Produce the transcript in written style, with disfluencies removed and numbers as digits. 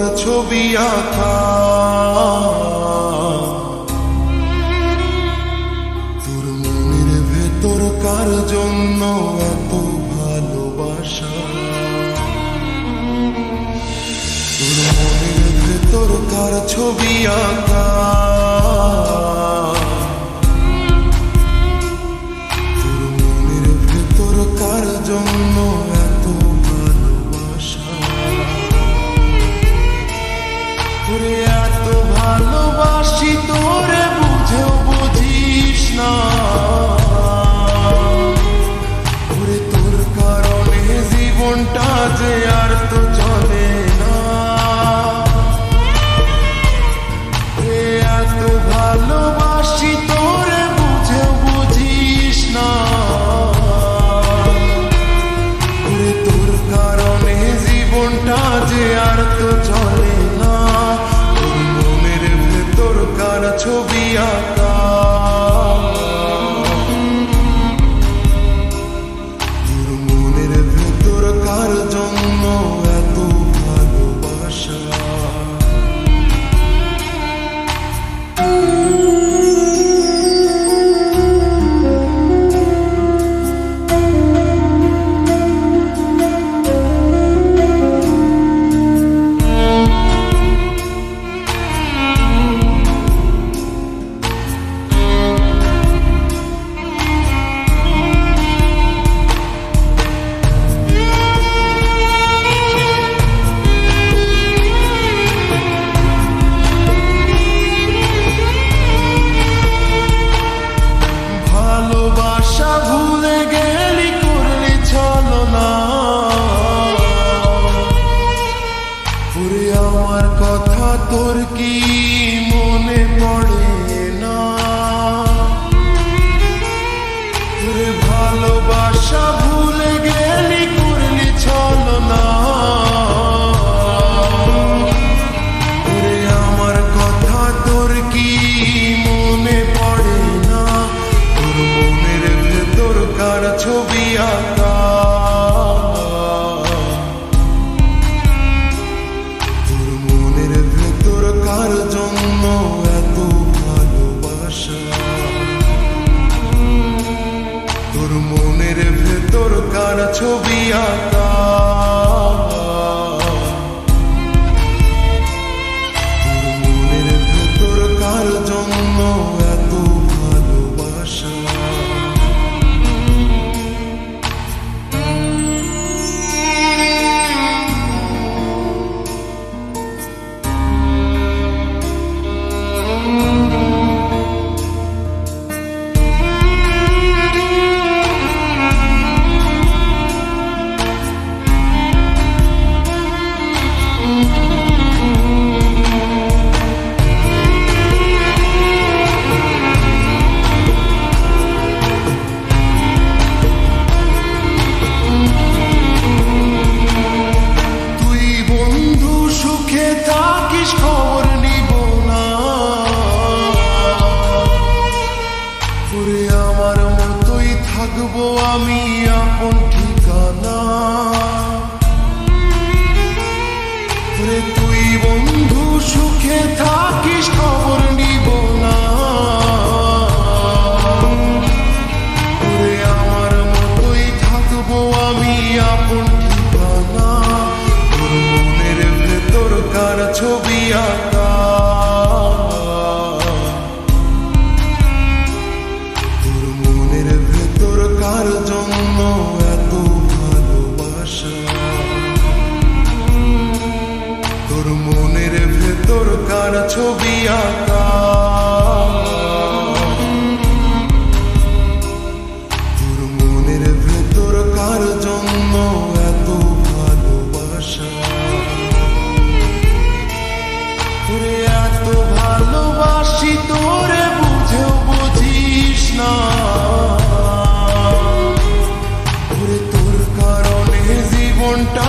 কার ছবি আঁকা, তোর মনের ভেতর কার জন্য এত ভালোবাসা, তোর মনের ভেতর কার ছবি আঁকা, তোর মনের ভেতর কার জন্য এত ভালোবাসা, তোরে এত ভালোবাসি তোরে বুঝেও বুঝিস না, ওরে তোর কারণে জীবনটা যে আর তো চলে না, এত ভালোবাসি তোরে বুঝেও বুঝিস না, ওরে তোর কারণে জীবনটা যে আর তো চলে না, তোর মনের ভেতর কার ছবি আঁকা, তোর মনের ভেতর কার জন্য এত ভালোবাসা। ভালোবাসা ভুলে গেলি করলি ছলনা, ওরে আমার কথা তোর কি মনে পড়ে না, ওরে ভালোবাসা ভুলে গেলি করলি ছলনা, ওরে আমার কথা তোর কি মনে পড়ে না, তোর মনের ভেতর কার ছবি আঁকা, তোর মনের ভেতর কার জন্য এত ভালোবাসা, তোর মনের ভেতর কার ছবি আঁকা, তোর মনের ভেতর কার জন্য এত ভালোবাসা। থাকিস খবর নিব না, ওরে আমার মতোই থাকবো আমি আপন ঠিকানা, ওরে তুই বন্ধু সুখে থাকিস খবর নিব না, ওরে আমার মতোই থাকবো আমি আপন ঠিকানা, তোর মনের ভেতর কার ছবি আঁকা, তোর মনের ভেতর কার জন্য এত ভালোবাসা, তোর মনের ভেতর কার ছবি আঁকা, তোর মনের ভেতর কার জন্য এত ভালোবাসা, তোরে এত ভালোবাসি তোরে বুঝেও বুঝিস না, ওরে তোর কারণে জীবনটা